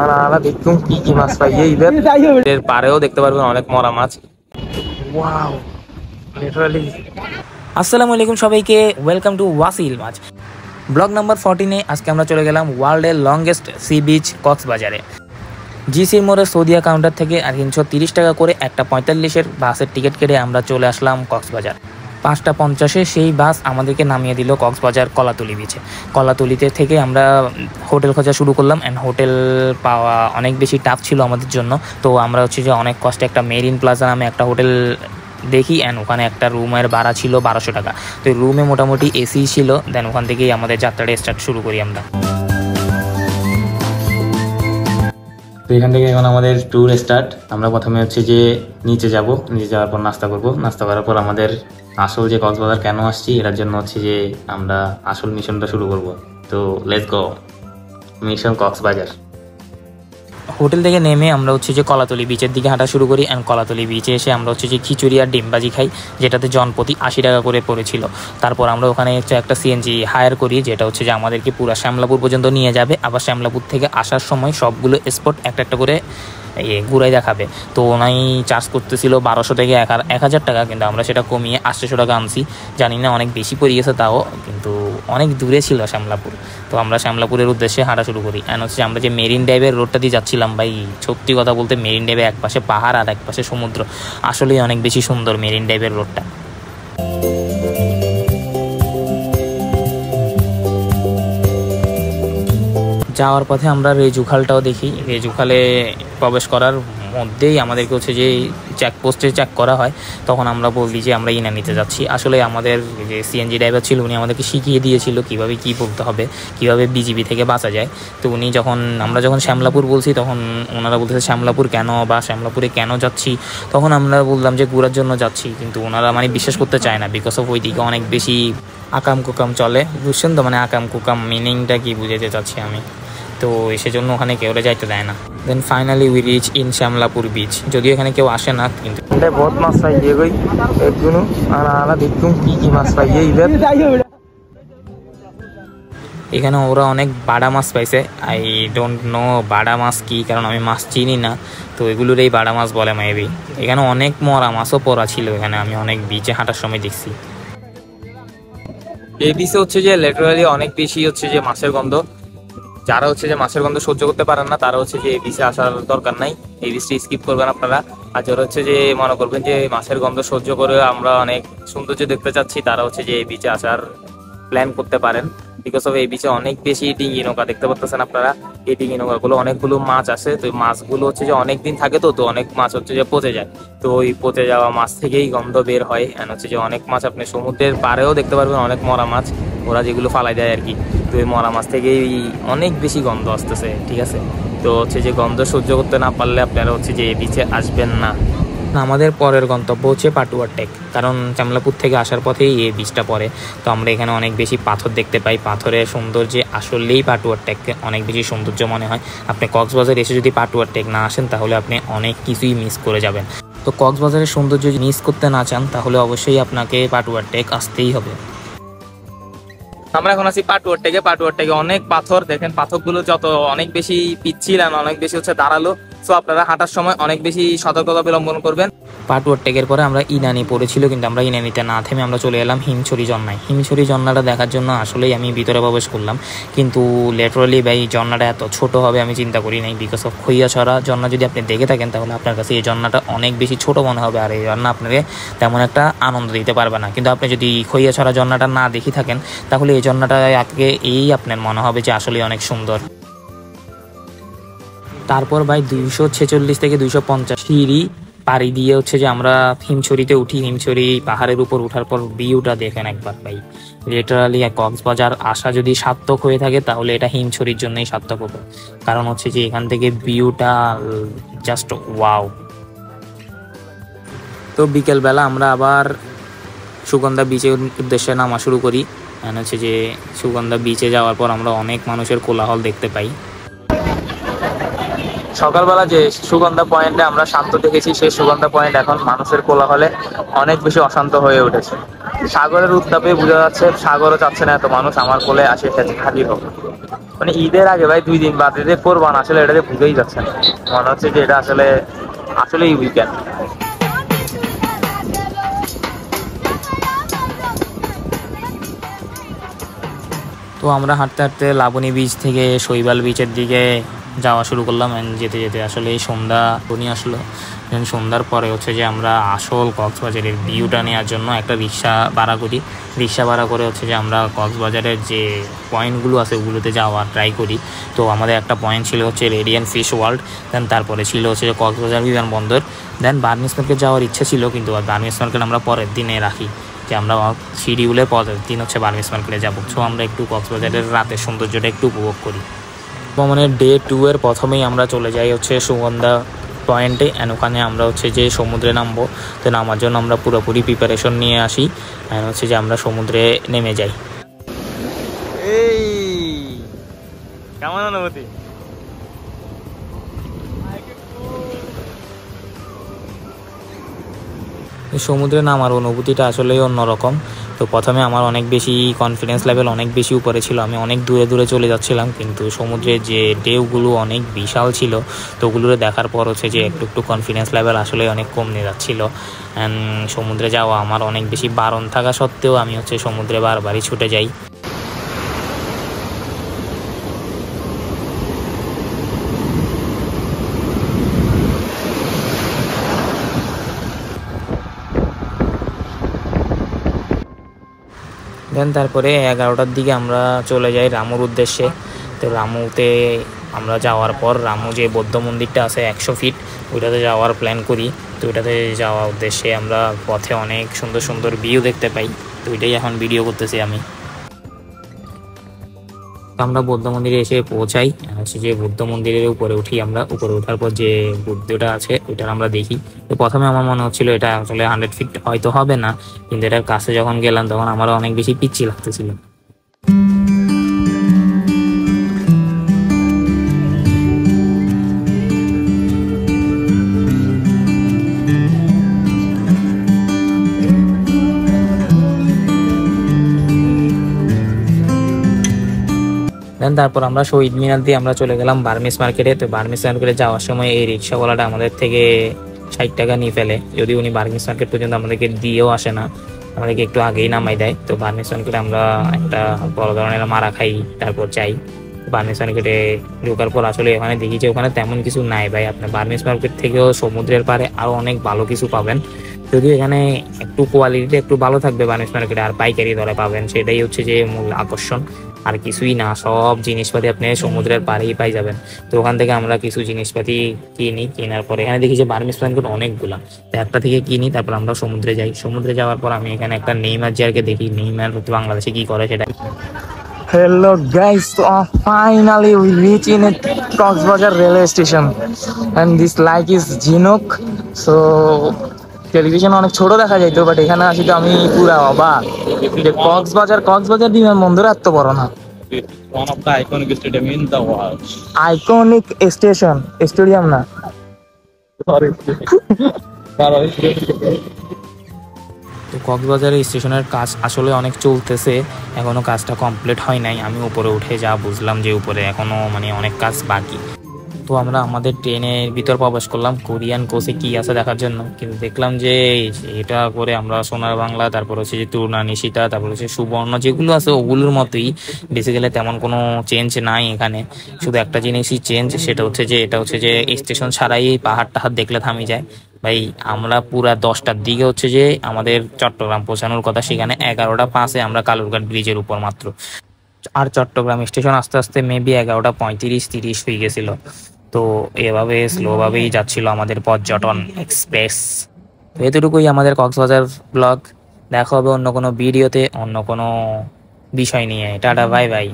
আর দেখুন কি কি মাছ পাই এর পারেও দেখতে পারবেন অনেক মরা মাছ। Wow literally. আসসালামু আলাইকুম সবাইকে, ওয়েলকাম টু ওয়াসিল মাছ ব্লগ নাম্বার 14-এ। আজকে আমরা চলে গেলাম ওয়ার্ল্ডের লংগেস্ট সি বিচ কক্সবাজারে। জিসির মোড়ের সৌদিয়া কাউন্টার থেকে 330 টাকা করে একটা 45-এর বাসের টিকিট কেটে আমরা চলে আসলাম কক্সবাজার। 5:50-এ সেই বাস আমাদেরকে নামিয়ে দিল কক্সবাজার কলাতলি বিচে। কলাতলিতে থেকে আমরা হোটেল খোঁজা শুরু করলাম, অ্যান্ড হোটেল পাওয়া অনেক বেশি টাফ ছিল আমাদের জন্য। তো আমরা হচ্ছে যে অনেক কষ্টে একটা মেরিন প্লাজা নামে একটা হোটেল দেখি, অ্যান্ড ওখানে একটা রুমের ভাড়া ছিল 1200 টাকা। তো রুমে মোটামুটি এসি ছিল। দেন ওখান থেকেই আমাদের যাত্রাটা স্টার্ট শুরু করি আমরা। তো এখান থেকে এখন আমাদের ট্যুর স্টার্ট। আমরা প্রথমে হচ্ছে যে নিচে যাব, নিচে যাওয়ার পর নাস্তা করব। নাস্তা করার পর আমাদের আসল যে কক্সবাজার কেন আসছি এটার জন্য হচ্ছে যে আমরা আসল মিশনটা শুরু করব। তো let's go, mission Cox's Bazar. Hotel থেকে নেমে আমরা হচ্ছে যে কলাতলি বিচের দিকে হাঁটা শুরু করি, অ্যান্ড কলাতলি বিচে এসে আমরা হচ্ছে যে খিচুড়ি আর ডিমবাজি খাই, যেটাতে জনপ্রতি 80 টাকা করে পড়েছিল। তারপর আমরা ওখানে হচ্ছে একটা সিএনজি হায়ার করি, যেটা হচ্ছে যে আমাদেরকে পুরো শ্যামলাপুর পর্যন্ত নিয়ে যাবে। আবার শ্যামলাপুর থেকে আসার সময় সবগুলো স্পট একটা একটা করে ঘুরাই দেখাবে। তো ওনাই চার্জ করতেছিল 1200 থেকে 1000 টাকা, কিন্তু আমরা সেটা কমিয়ে 800 টাকা আনছি। জানি না অনেক বেশি পড়ে গেছে তাও, কিন্তু অনেক দূরে ছিল শ্যামলাপুর। তো আমরা শ্যামলাপুরের উদ্দেশ্যে হাঁটা শুরু করি। অ্যান্ড হচ্ছে আমরা যে মেরিন ড্রাইভের রোডটা দিয়ে যাচ্ছিলাম, ভাই সত্যি কথা বলতে মেরিন ড্রাইভে এক পাশে পাহাড় আর এক পাশে সমুদ্র। আসলেই অনেক বেশি সুন্দর মেরিন ড্রাইভের রোডটা। যাওয়ার পথে আমরা রেজুখালটাও দেখি। রেজুখালে প্রবেশ করার মধ্যেই আমাদেরকে হচ্ছে যে চেকপোস্টে চেক করা হয়। তখন আমরা বলি যে আমরা ইনানিতে যাচ্ছি। আসলে আমাদের যে সিএনজি ড্রাইভার ছিল উনি আমাদেরকে শিখিয়ে দিয়েছিল কীভাবে কী বলতে হবে, কীভাবে বিজিবি থেকে বাঁচা যায়। তো উনি আমরা যখন শ্যামলাপুর বলছি তখন ওনারা বলতেছে শ্যামলাপুর কেন, বা শ্যামলাপুরে কেন যাচ্ছি। তখন আমরা বললাম যে ঘোরার জন্য যাচ্ছি, কিন্তু ওনারা মানে বিশ্বাস করতে চায় না, বিকজ অফ ওইদিকে অনেক বেশি আকাম কুকাম চলে। বুঝছেন তো, মানে আকাম কুকাম মিনিংটা কি বুঝাতে চাচ্ছি আমি। তো সেজন্য ওখানে কেউ যাইতে দেয় না। Then finally we reach in Shyamlapur beach. যদিও এখানে কেউ আসে না, কিন্তু বহুত মাছ পাই গই একগুলো আর দেখুন কি কি মাছ পাই এখানে। ওরা অনেক বাড়া মাছ পাইছে। আই ডোন্ট নো বাড়া মাছ কি, কারণ আমি মাছ চিনি না। তো এগুলোর এই বাড়া মাছ বলে মেবি। এখানে অনেক মরা মাছও পড়া ছিল। এখানে আমি অনেক বিচে হাঁটার সময় দেখছি। এই বিচে হচ্ছে যে লিটারালি অনেক বেশি হচ্ছে যে মাছের গন্ধ। যারা হচ্ছে যে মাছের গন্ধ সহ্য করতে পারেন না তারা হচ্ছে যে এই বিচে আসার দরকার নাই, এই বিচটি স্কিপ করবেন আপনারা। আর যারা হচ্ছে যে মনে করবেন যে মাছের গন্ধ সহ্য করে আমরা অনেক সৌন্দর্য দেখতে চাচ্ছি, তারা হচ্ছে যে এই বিচে আসার প্ল্যান করতে পারেন। বিকজ অফ এই বিচে অনেক বেশি ডিঙি নৌকা দেখতে পাচ্ছেন আপনারা। এই ডিঙি নৌকাগুলো অনেকগুলো মাছ আছে। তো এই মাছগুলো হচ্ছে যে অনেক দিন থাকে, তো অনেক মাছ হচ্ছে যে পচে যায়। তো ওই পচে যাওয়া মাছ থেকেই গন্ধ বের হয়। এন্ড হচ্ছে যে অনেক মাছ আপনি সমুদ্রের পাড়েও দেখতে পারবেন, অনেক মরা মাছ ওরা যেগুলো ফালাই দেয় আর কি। তো এই মরা মাছ থেকেই অনেক বেশি গন্ধ আসতেছে, ঠিক আছে। তো হচ্ছে যে গন্ধ সহ্য করতে না পারলে আপনারা হচ্ছে যে এই বিচে আসবেন না। আমাদের পরের গন্তব্য হচ্ছে পাটুয়ার টেক, কারণ চামলাপুর থেকে আসার পথেই এই বিচটা পড়ে। তো আমরা এখানে অনেক বেশি পাথর দেখতে পাই। পাথরের সৌন্দর্যে আসলেই পাটুয়ার টেককে অনেক বেশি সৌন্দর্য মনে হয়। আপনি কক্সবাজার এসে যদি পাটুয়ার টেক না আসেন তাহলে আপনি অনেক কিছুই মিস করে যাবেন। তো কক্সবাজারের সৌন্দর্য যদি মিস করতে না চান তাহলে অবশ্যই আপনাকে পাটুয়ার টেক আসতেই হবে। আমরা এখন আছি পাটুয়ার টেকে। পাটুয়ার টেকে অনেক পাথর দেখেন, পাথরগুলো যত অনেক বেশি পিচ্ছিল আর অনেক বেশি হচ্ছে দাঁড়ালো। সো আপনারা হাঁটার সময় অনেক বেশি সতর্কতা অবলম্বন করবেন। পাটুয়ার টেকের পরে আমরা ইনানি পড়েছিল, কিন্তু আমরা ইনানিতে না থেমে আমরা চলে এলাম হিমছড়ি ঝর্ণায়। হিমছড়ি ঝর্ণাটা দেখার জন্য আসলেই আমি ভিতরে প্রবেশ করলাম, কিন্তু লিটারালি ভাই ঝর্ণাটা এত ছোট হবে আমি চিন্তা করি নাই। বিকজ অফ খইয়াছড়া ঝর্ণা যদি আপনি দেখে থাকেন তাহলে আপনার কাছে এই ঝর্ণাটা অনেক বেশি ছোট মনে হবে, আর এই ঝর্ণা আপনাকে তেমন একটা আনন্দ দিতে পারবে না। কিন্তু আপনি যদি খইয়াছড়া ঝর্ণাটা না দেখে থাকেন তাহলে এই ঝর্ণাটা আগে আপনার মনে হবে যে আসলে অনেক সুন্দর। তারপর ভাই 246 থেকে 250 সিঁড়ি পাড়ি দিয়ে হচ্ছে যে আমরা হিমছড়িতে উঠি। হিমছড়ি পাহাড়ের উপর উঠার পর ভিউটা দেখেন একবার ভাই। লিটারালি কক্সবাজার আসা যদি সার্থক হয়ে থাকে তাহলে এটা হিমছড়ির জন্যই সার্থক হবে, কারণ হচ্ছে যে এখান থেকে ভিউটা জাস্ট ওয়াও। তো বিকেলবেলা আমরা আবার সুগন্ধা বিচের উদ্দেশ্যে নামা শুরু করি। হচ্ছে যে সুগন্ধা বিচে যাওয়ার পর আমরা অনেক মানুষের কোলাহল দেখতে পাই। সকালবেলা যে সুগন্ধা পয়েন্টে আমরা শান্ত দেখেছি, সেই সুগন্ধা পয়েন্ট এখন মানুষের কোলাহলে অনেক বেশি অশান্ত হয়ে উঠেছে। সাগরের উত্তাপে বোঝা যাচ্ছে সাগরও চাচ্ছে না এত মানুষ আমার কোলে আসে হাজির হোক। মানে ঈদের আগে ভাই 2 দিন বাদে যে কোরবান আসলে এটা যে বুঝেই যাচ্ছে না, মনে হচ্ছে যে এটা আসলে আসলেই উইকেন্ড। তো আমরা হাঁটতে হাঁটতে লাবণী বিচ থেকে শৈবাল বিচের দিকে যাওয়া শুরু করলাম। যেতে যেতে আসলে এই সন্ধ্যা বনি আসলো। সন্ধ্যার পরে হচ্ছে যে আমরা আসল কক্সবাজারের ভিউটা নেওয়ার জন্য একটা রিক্সা ভাড়া করি। রিক্সা ভাড়া করে হচ্ছে যে আমরা কক্সবাজারের যে পয়েন্টগুলো আছে ওগুলোতে যাওয়ার ট্রাই করি। তো আমাদের একটা পয়েন্ট ছিল হচ্ছে রেডিয়ান ফিশ ওয়ার্ল্ড, দেন তারপরে ছিল হচ্ছে যে কক্সবাজার বিমানবন্দর, দেন বার্মিজ মার্কেট যাওয়ার ইচ্ছা ছিল, কিন্তু বার্মিজ মার্কেট আমরা পরের দিনে রাখি যে আমরা শিডিউলের পরের দিন হচ্ছে বার্মিজ মার্কেটে যাবো। সো আমরা একটু কক্সবাজারের রাতের সৌন্দর্যটা একটু উপভোগ করি। ভ্রমণের ডে 2 এর প্রথমেই আমরা চলে যাই হচ্ছে সুগন্ধা পয়েন্টে, অ্যান্ড ওখানে আমরা হচ্ছে যে সমুদ্রে নামবো। তো নামার জন্য আমরা পুরোপুরি প্রিপারেশন নিয়ে আসি, অ্যান্ড হচ্ছে যে আমরা সমুদ্রে নেমে যাই। এই কেমন অনুভূতি? সমুদ্রে নামার অনুভূতিটা আসলেই অন্যরকম। তো প্রথমে আমার অনেক বেশি কনফিডেন্স লেভেল অনেক বেশি উপরে ছিল, আমি অনেক দূরে দূরে চলে যাচ্ছিলাম, কিন্তু সমুদ্রের যে ঢেউগুলো অনেক বিশাল ছিল, তো ওগুলো দেখার পর হচ্ছে যে একটু একটু কনফিডেন্স লেভেল আসলে অনেক কমে যাচ্ছিল। অ্যান্ড সমুদ্রে যাওয়া আমার অনেক বেশি বারণ থাকা সত্ত্বেও আমি হচ্ছে সমুদ্রে বারবারই ছুটে যাই। দেন তারপরে 11টার দিকে আমরা চলে যাই রামুর উদ্দেশ্যে। তো রামুতে আমরা যাওয়ার পর রামু যে বৌদ্ধ মন্দিরটা আছে 100 ফিট, ওইটাতে যাওয়ার প্ল্যান করি। তো ওইটাতে যাওয়ার উদ্দেশ্যে আমরা পথে অনেক সুন্দর সুন্দর ভিউ দেখতে পাই, তো ওইটাই এখন ভিডিও করতেছি আমি। আমরা বৌদ্ধ মন্দিরে এসে পৌঁছাই, হচ্ছে যে বৌদ্ধ মন্দিরের উপরে উঠি। আমরা উপরে ওঠার পর যে বুদ্ধটা আছে ওইটা আমরা দেখি। তো প্রথমে আমার মনে হচ্ছিল এটা আসলে 100 ফিট হয়তো হবে না, কিন্তু এটার কাছে যখন গেলাম তখন আমার অনেক বেশি পিচ্ছি লাগতেছিল। দেন তারপর আমরা শহীদ মিনার দিয়ে আমরা চলে গেলাম বার্মিজ মার্কেটে। তো বার্মিজ মার্কেটে যাওয়ার সময় এই রিক্সাওয়ালাটা আমাদের থেকে 60 টাকা নিয়ে ফেলে, যদি উনি বার্মিজ মার্কেট পর্যন্ত আমাদেরকে দিয়েও আসে না, আমাদেরকে একটু আগেই নামাই দেয়। তো বার্মিজ মার্কেটে আমরা একটা বড় ধরনের মারা খাই, তারপর যাই। বার্মিজ মার্কেটে ঢোকার পর আসলে এখানে দেখি যে ওখানে তেমন কিছু নাই ভাই। আপনার বার্মিজ মার্কেট থেকেও সমুদ্রের পাড়ে আরো অনেক ভালো কিছু পাবেন, যদিও এখানে একটু কোয়ালিটিটা একটু ভালো থাকবে বার্মিজ মার্কেটে, আর পাইকারি দরে পাবেন, সেটাই হচ্ছে যে মূল আকর্ষণ, আর কিছুই না। সব জিনিসপাতি আপনি সমুদ্রের পাড়েই পাই যাবেন। তো ওখান থেকে আমরা কিছু জিনিসপাতি কিনি, কেনার পরে এখানে দেখি যে বার্মিজ মার্কেট অনেকগুলা, তো একটা থেকে কিনি, তারপর আমরা সমুদ্রে যাই। সমুদ্রে যাওয়ার পর আমি এখানে একটা নেইমার জারকে দেখি, নেইমার বাংলাদেশে কি করে সেটা। Hello guys, so finally we reach in a Coxsbazar railway station and this like is Chinook. So television অনেক ছোট দেখা যাইতো, বাট এখানে আসি তো আমি পুরা অবাক যে কক্সবাজার বিমানবন্দর এত বড় না। One of the iconic stadium in the world. Iconic station, stadium না। Sorry. তো কক্সবাজারের স্টেশনের কাজ আসলে অনেক চলতেছে, এখনো কাজটা কমপ্লিট হয় নাই। আমি উপরে উঠে যা বুঝলাম যে উপরে এখনো মানে অনেক কাজ বাকি। তো আমরা আমাদের ট্রেনের ভিতর প্রবেশ করলাম কোরিয়ান কোচে কি আছে দেখার জন্য, কিন্তু দেখলাম যে এটা করে আমরা সোনার বাংলা, তারপর হচ্ছে যে তরুণা নিশিতা, তারপর হচ্ছে সুবর্ণ যেগুলো আছে ওগুলোর মতোই, বেসিক্যালি তেমন কোনো চেঞ্জ নাই এখানে। শুধু একটা জিনিসই চেঞ্জ, সেটা হচ্ছে যে এটা হচ্ছে যে স্টেশন ছাড়াই পাহাড় টাহাড় দেখলে থামি যায়। ভাই আমরা পুরা 10টার দিকে হচ্ছে যে আমাদের চট্টগ্রাম পৌঁছানোর কথা, সেখানে 11টা 5-এ আমরা কালুরঘাট ব্রিজের উপর মাত্র, আর চট্টগ্রাম স্টেশন আস্তে আস্তে মেবি 11টা 35-30 হয়ে গেছিল। তো এভাবে স্লোভাবেই যাচ্ছিল আমাদের পর্যটন এক্সপ্রেস। তো এতটুকুই আমাদের কক্সবাজার ব্লগ। দেখা হবে অন্য কোনো ভিডিওতে অন্য কোনো বিষয় নিয়ে। Tata, bye bye.